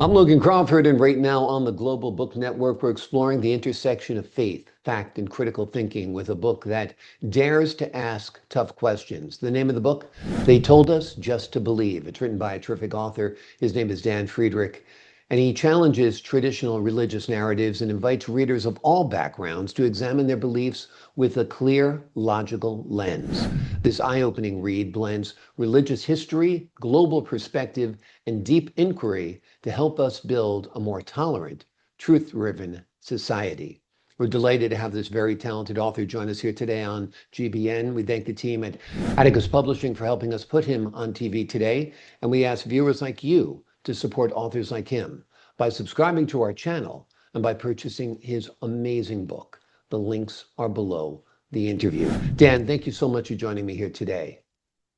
I'm Logan Crawford, and right now on the Global Book Network, we're exploring the intersection of faith, fact, and critical thinking with a book that dares to ask tough questions. The name of the book, They Told Us Just to Believe. It's written by a terrific author. His name is Dan Friedrich, and he challenges traditional religious narratives and invites readers of all backgrounds to examine their beliefs with a clear, logical lens. This eye-opening read blends religious history, global perspective, and deep inquiry to help us build a more tolerant, truth-driven society. We're delighted to have this very talented author join us here today on GBN. We thank the team at Atticus Publishing for helping us put him on TV today, and we ask viewers like you to support authors like him by subscribing to our channel and by purchasing his amazing book. The links are below the interview. Dan, thank you so much for joining me here today.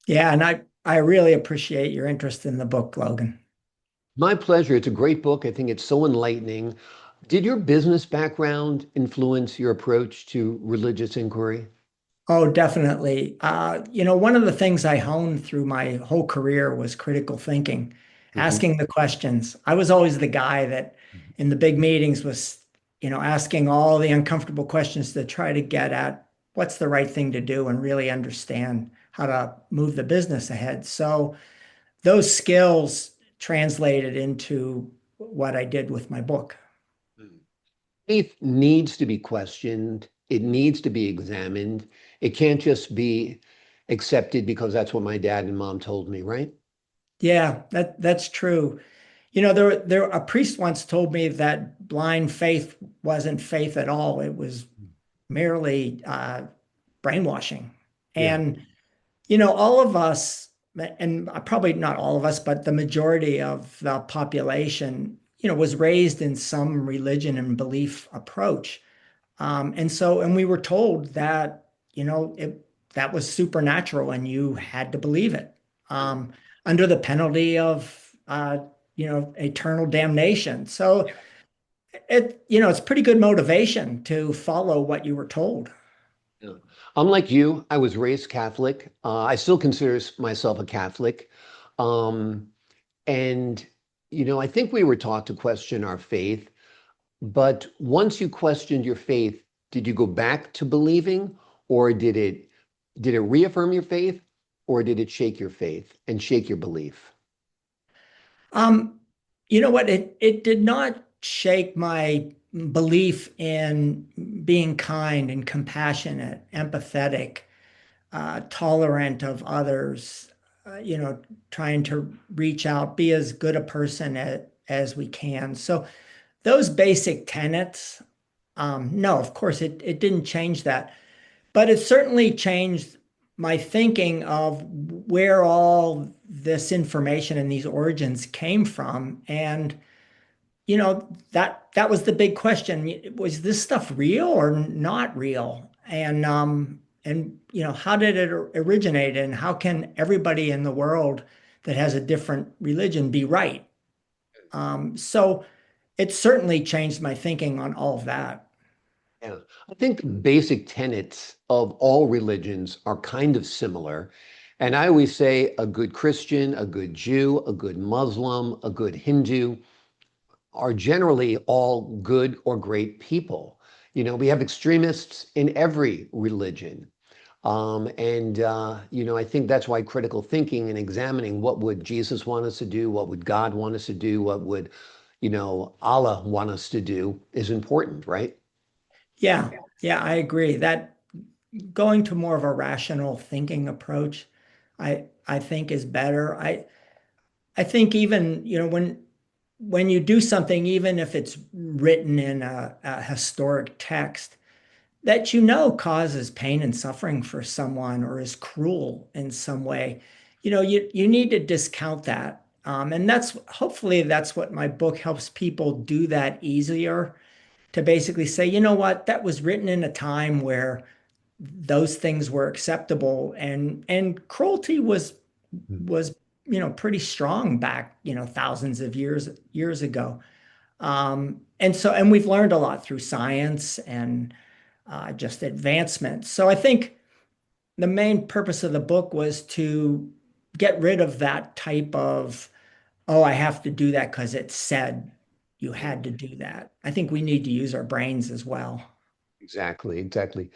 Yeah, and I really appreciate your interest in the book, Logan. My pleasure. It's a great book. I think it's so enlightening. Did your business background influence your approach to religious inquiry? Oh, definitely. One of the things I honed through my whole career was critical thinking, Mhm. asking the questions. I was always the guy that in the big meetings was, asking all the uncomfortable questions to try to get at what's the right thing to do and really understand how to move the business ahead. So those skills translated into what I did with my book. Faith needs to be questioned. It needs to be examined. It can't just be accepted because that's what my dad and mom told me, right? Yeah, that's true. There a priest once told me that blind faith wasn't faith at all. It was merely brainwashing. Yeah. And all of us, and probably not all of us, but the majority of the population, was raised in some religion and belief approach. And we were told that, that was supernatural and you had to believe it, under the penalty of, eternal damnation. So it's pretty good motivation to follow what you were told. Yeah. I'm like you. I was raised Catholic. I still consider myself a Catholic. Um, and, I think we were taught to question our faith. But once you questioned your faith, did you go back to believing, or did it reaffirm your faith, or did it shake your faith and shake your belief? You know what? It did not shake my belief in being kind and compassionate, empathetic, tolerant of others, trying to reach out, be as good a person as we can. So those basic tenets, no, of course, it didn't change that. But it certainly changed my thinking of where all this information and these origins came from. And, that was the big question. Was this stuff real or not real? And how did it originate and how can everybody in the world that has a different religion be right? So it certainly changed my thinking on all of that. Yeah. I think the basic tenets of all religions are kind of similar. And I always say a good Christian, a good Jew, a good Muslim, a good Hindu are generally all good or great people. We have extremists in every religion. I think that's why critical thinking and examining what would Jesus want us to do, what would God want us to do, what would, Allah want us to do is important, right? Yeah, yeah, I agree that going to more of a rational thinking approach, I think is better. I think even, when you do something, even if it's written in a historic text, that causes pain and suffering for someone or is cruel in some way, you need to discount that. And hopefully that's what my book helps people do that easier to basically say, you know what, that was written in a time where those things were acceptable and cruelty was pretty strong back thousands of years ago. And we've learned a lot through science and just advancement. So I think the main purpose of the book was to get rid of that type of oh, I have to do that because it said you had to do that. I think we need to use our brains as well. Exactly, exactly.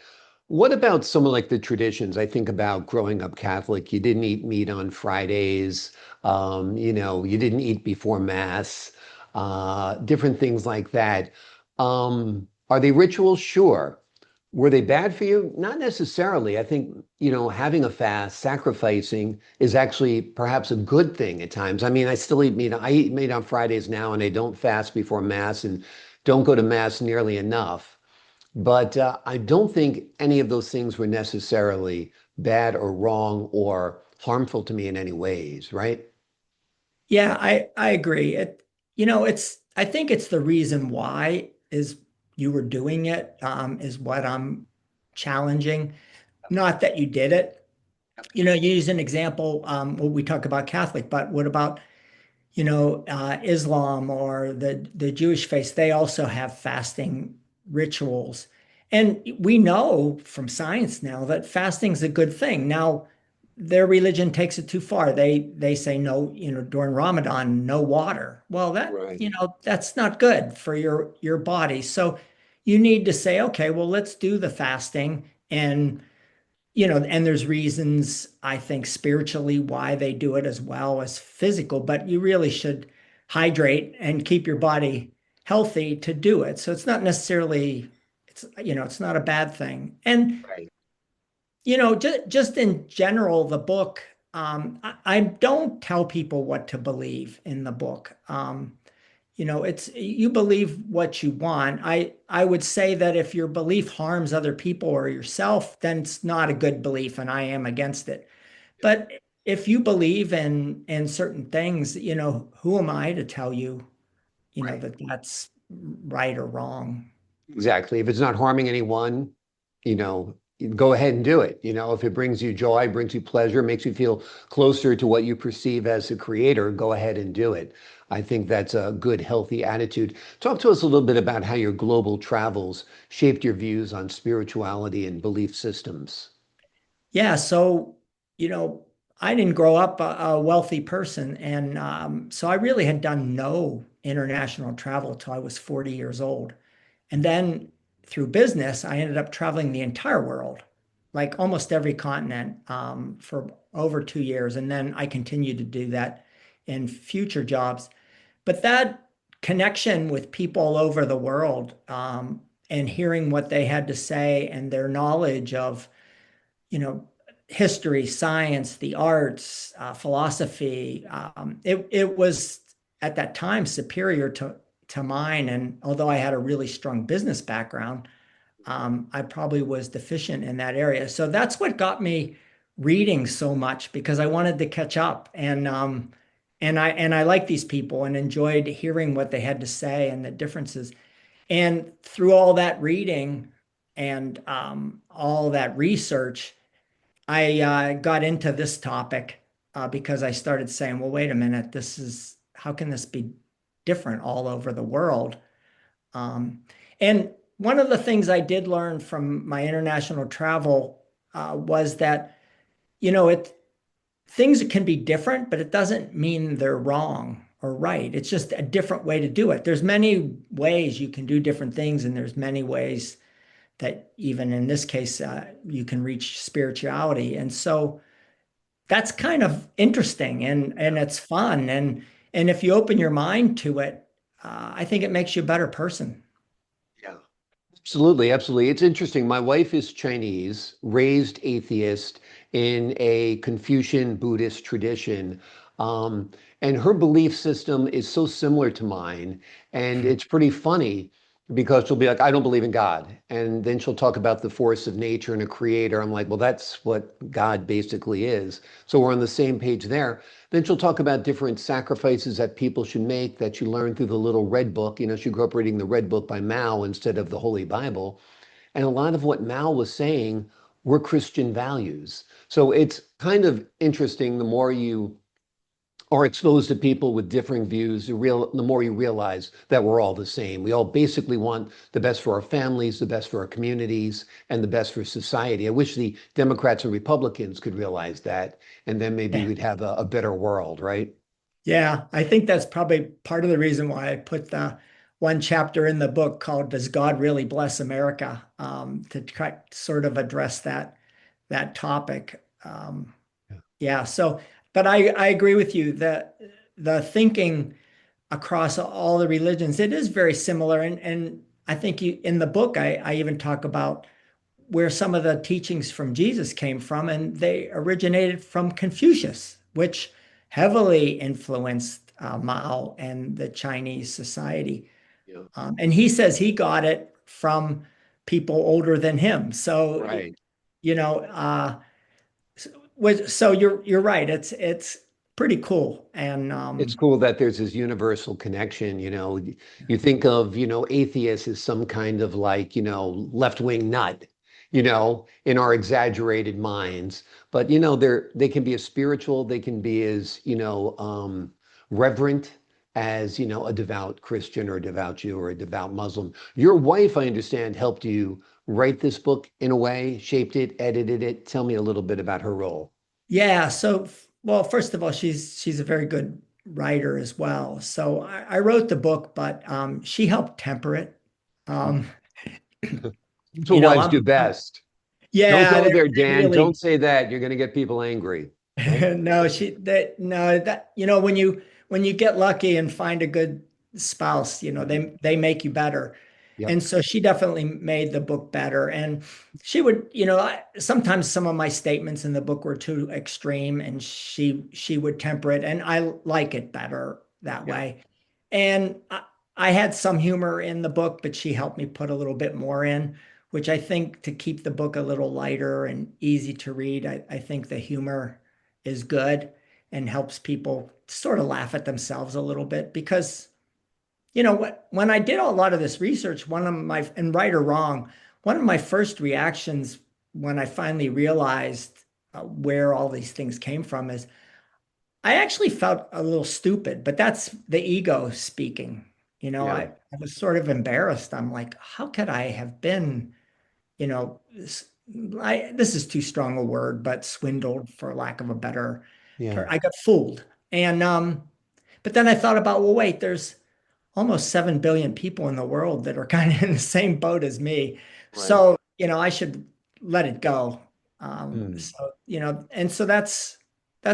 What about some of like the traditions? I think about growing up Catholic. You didn't eat meat on Fridays. You didn't eat before Mass. Different things like that. Are they rituals? Sure. Were they bad for you? Not necessarily. I think, having a fast, sacrificing is actually perhaps a good thing at times. I mean, I still eat meat. I eat meat on Fridays now, and I don't fast before Mass and don't go to Mass nearly enough. But I don't think any of those things were necessarily bad or wrong or harmful to me in any ways, right? Yeah, I agree. I think it's the reason why is you were doing it, is what I'm challenging. Not that you did it. You use an example, well, we talk about Catholic, but what about, Islam or the Jewish faith? They also have fasting rituals. And we know from science now that fasting is a good thing. Now, their religion takes it too far. They say no, during Ramadan, no water. Well, Right. that's not good for your body. So you need to say, okay, well, let's do the fasting. And there's reasons I think spiritually why they do it as well as physical, but you really should hydrate and keep your body healthy to do it. So it's not necessarily, it's not a bad thing. And Right. just in general, the book, I don't tell people what to believe in the book. It's you believe what you want. I would say that if your belief harms other people or yourself, then it's not a good belief, and I am against it. But if you believe in certain things, who am I to tell you, Right. that that's right or wrong? Exactly. If it's not harming anyone, you know, go ahead and do it. If it brings you joy, brings you pleasure, makes you feel closer to what you perceive as a creator, go ahead and do it. I think that's a good, healthy attitude. Talk to us a little bit about how your global travels shaped your views on spirituality and belief systems. Yeah, so, you know, I didn't grow up a wealthy person. And so I really had done no international travel till I was 40 years old. And then through business, I ended up traveling the entire world, like almost every continent, for over 2 years. And then I continued to do that in future jobs. But that connection with people all over the world, and hearing what they had to say and their knowledge of, you know, history, science, the arts, philosophy. It was at that time superior to mine. And although I had a really strong business background, I probably was deficient in that area. So that's what got me reading so much because I wanted to catch up. And I liked these people and enjoyed hearing what they had to say and the differences. And through all that reading and all that research, I got into this topic because I started saying, well, wait a minute, how can this be different all over the world? And one of the things I did learn from my international travel was that, things can be different, but it doesn't mean they're wrong or right. It's just a different way to do it. There's many ways you can do different things, and there's many ways that even in this case, you can reach spirituality. And so that's kind of interesting and it's fun. And if you open your mind to it, I think it makes you a better person. Yeah. Absolutely, absolutely. It's interesting. My wife is Chinese, raised atheist in a Confucian Buddhist tradition. Um, and her belief system is so similar to mine. And it's pretty funny because she'll be like, I don't believe in God. And then she'll talk about the force of nature and a creator. I'm like, well, that's what God basically is. So we're on the same page there. Then she'll talk about different sacrifices that people should make that you learn through the little red book. She grew up reading the red book by Mao instead of the Holy Bible. And a lot of what Mao was saying were Christian values. So it's kind of interesting the more you are exposed to people with differing views, the more you realize that we're all the same. We all basically want the best for our families, the best for our communities, and the best for society. I wish the Democrats and Republicans could realize that, and then maybe Yeah. we'd have a better world, right? Yeah, I think that's probably part of the reason why I put the one chapter in the book called "Does God Really Bless America?" To try to sort of address that topic. Yeah, so but I agree with you that the thinking across all the religions, it is very similar. And I think in the book, I even talk about where some of the teachings from Jesus came from, and they originated from Confucius, which heavily influenced Mao and the Chinese society. Yeah. And he says he got it from people older than him. So, Right. you know, so you're right. It's pretty cool. And It's cool that there's this universal connection, you know. You think of, atheists as some kind of like, left-wing nut, in our exaggerated minds. But, they can be as spiritual, they can be as, reverent as, a devout Christian or a devout Jew or a devout Muslim. Your wife, I understand, helped you write this book in a way, shaped it, edited it. Tell me a little bit about her role. Yeah, so well, first of all, she's a very good writer as well. So I wrote the book, but she helped temper it. Um, That's what you know, wives do I'm best. Don't yeah, go there, they Dan. Don't really say that. You're going to get people angry. Right? no, no, that when you get lucky and find a good spouse, they make you better. Yep. And so she definitely made the book better. And she would, sometimes some of my statements in the book were too extreme, and she would temper it, and I like it better that Yeah. way. And I had some humor in the book, but she helped me put a little bit more in, which I think to keep the book a little lighter and easy to read, I think the humor is good and helps people sort of laugh at themselves a little bit because what when I did a lot of this research, one of my and right or wrong, one of my first reactions when I finally realized where all these things came from is I actually felt a little stupid, but that's the ego speaking. Yeah. I was sort of embarrassed. I'm like, how could I have been, you know, this is too strong a word, but swindled for lack of a better, Yeah. I got fooled. And but then I thought about, well, wait, there's almost 7 billion people in the world that are kind of in the same boat as me. Right. So, I should let it go. Hmm. And so that's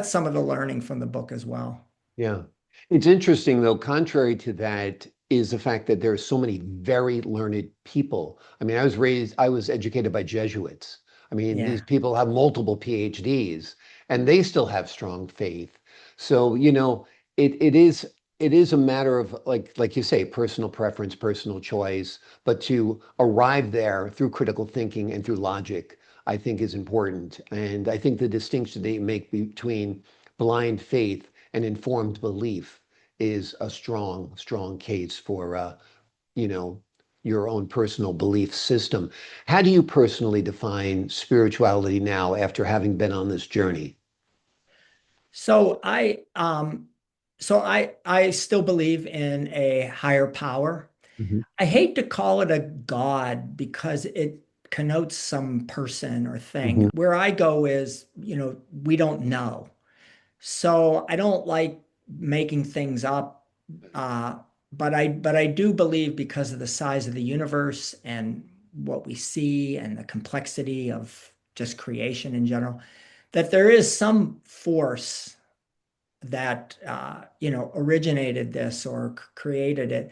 some of the learning from the book as well. Yeah. It's interesting, though, contrary to that is the fact that there are so many very learned people. I mean, I was educated by Jesuits. I mean, Yeah. these people have multiple PhDs and they still have strong faith. So, it is a matter of like you say, personal preference, personal choice, but to arrive there through critical thinking and through logic, I think is important. And I think the distinction they make between blind faith and informed belief is a strong, strong case for, you know, your own personal belief system. How do you personally define spirituality now after having been on this journey? So I still believe in a higher power. Mhm. I hate to call it a God because it connotes some person or thing. Mhm. Where I go is, we don't know. So I don't like making things up. Uh, but I do believe because of the size of the universe and what we see and the complexity of just creation in general, that there is some force that originated this or created it,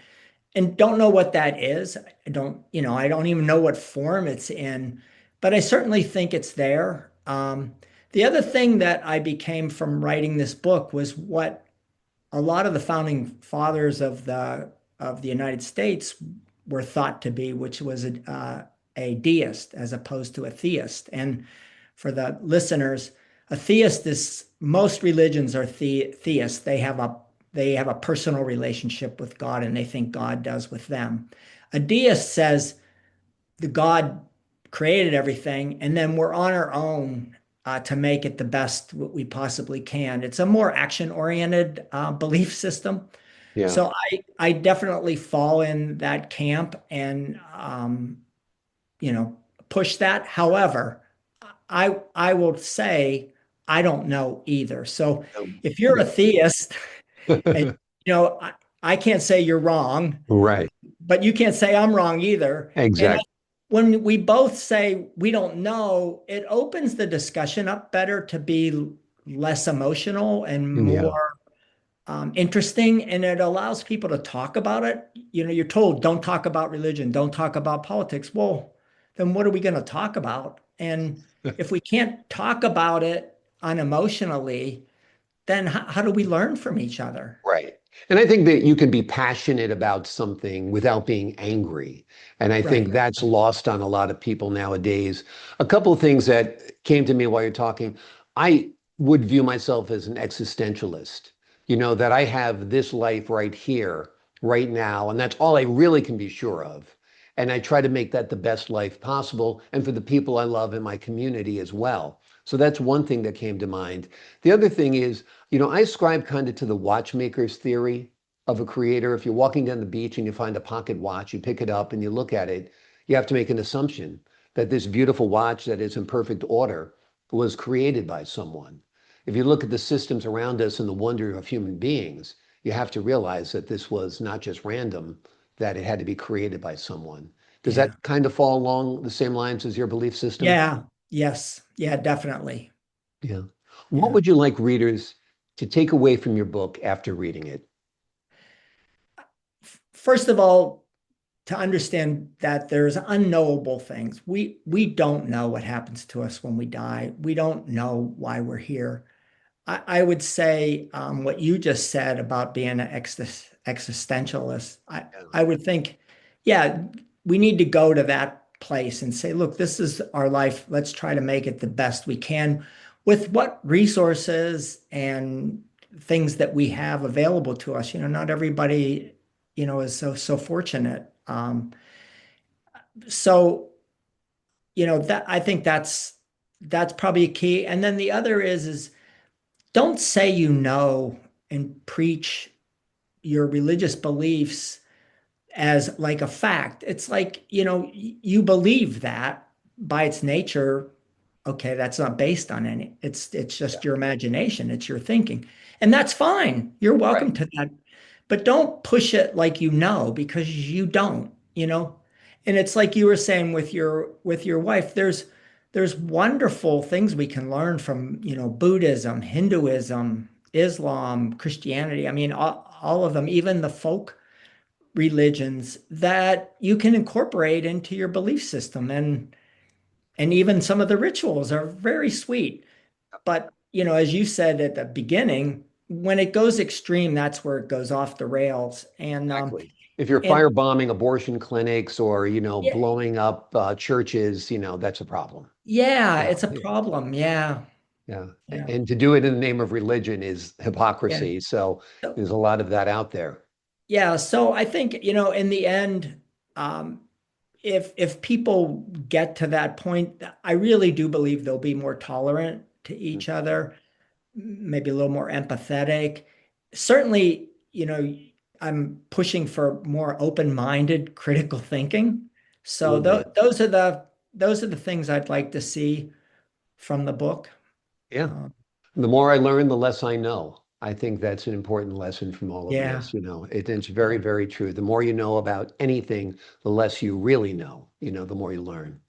and don't know what that is. I don't even know what form it's in, but I certainly think it's there. The other thing that I became from writing this book was what a lot of the founding fathers of the United States were thought to be, which was a deist as opposed to a theist. And for the listeners, a theist is most religions are theists. They have a personal relationship with God and they think God does with them. A deist says the God created everything, and then we're on our own to make it the best we possibly can. It's a more action-oriented belief system. Yeah. So I definitely fall in that camp and you know push that. However, I will say I don't know either. So Um, if you're a theist And, I can't say you're wrong, Right. but you can't say I'm wrong either. And Exactly. when we both say we don't know, it opens the discussion up better to be less emotional and more Yeah. interesting. And it allows people to talk about it. You're told don't talk about religion, don't talk about politics. Well, then what are we going to talk about? And if we can't talk about it unemotionally, then how do we learn from each other? Right. And I think that you can be passionate about something without being angry. And I think Right. that's lost on a lot of people nowadays. A couple of things that came to me while you're talking. I would view myself as an existentialist, that I have this life right here, right now, and that's all I really can be sure of. And I try to make that the best life possible and for the people I love in my community as well. So that's one thing that came to mind. The other thing is, I ascribe kind of to the watchmaker's theory of a creator. If you're walking down the beach and you find a pocket watch, you pick it up and you look at it, you have to make an assumption that this beautiful watch that is in perfect order was created by someone. If you look at the systems around us and the wonder of human beings, you have to realize that this was not just random, that it had to be created by someone. Does Yeah. that kind of fall along the same lines as your belief system? Yeah. Yes. Yeah, definitely. Yeah. What Yeah. would you like readers to take away from your book after reading it? First of all, to understand that there's unknowable things. We don't know what happens to us when we die. We don't know why we're here. I would say what you just said about being an existentialist. Yeah. I would think, yeah, we need to go to that place and say, look, this is our life. Let's try to make it the best we can with what resources and things that we have available to us. Not everybody, is so fortunate. So, that I think that's probably a key. And then the other is don't say and preach your religious beliefs as like a fact. It's like, you believe that by its nature. Okay, that's not based on any. It's Yeah. just your imagination, it's your thinking. And that's fine. You're Right. welcome to that. But don't push it like because you don't. And it's like you were saying with your wife, there's wonderful things we can learn from, Buddhism, Hinduism, Islam, Christianity. I mean, all of them, even the folk religions that you can incorporate into your belief system. And even some of the rituals are very sweet. But, as you said at the beginning, when it goes extreme, that's where it goes off the rails. Exactly. If you're And firebombing abortion clinics or, yeah, blowing up churches, that's a problem. yeah, Yeah. it's a problem. Yeah. Yeah. Yeah. And to do it in the name of religion is Yeah. hypocrisy. So So, there's a lot of that out there. yeah. So I think, in the end, um, if people get to that point, I really do believe they'll be more tolerant to each other, maybe a little more empathetic. Certainly, I'm pushing for more open-minded critical thinking. So Absolutely. those are the things I'd like to see from the book. Yeah. Um, The more I learn, the less I know. I think that's an important lesson from all of yeah, this. It's very, yeah, very true. The more you know about anything, the less you really know, the more you learn.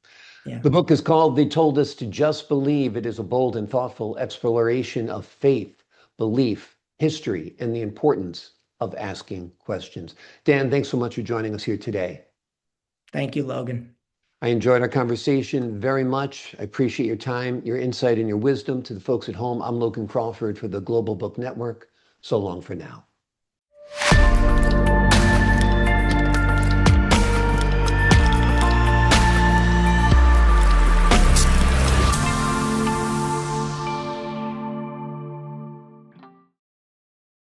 yeah. The book is called They Told Us to Just Believe. It is a bold and thoughtful exploration of faith, belief, history, and the importance of asking questions. Dan, thanks so much for joining us here today. Thank you, Logan. I enjoyed our conversation very much. I appreciate your time, your insight, and your wisdom. To the folks at home, I'm Logan Crawford for the Global Book Network. So long for now.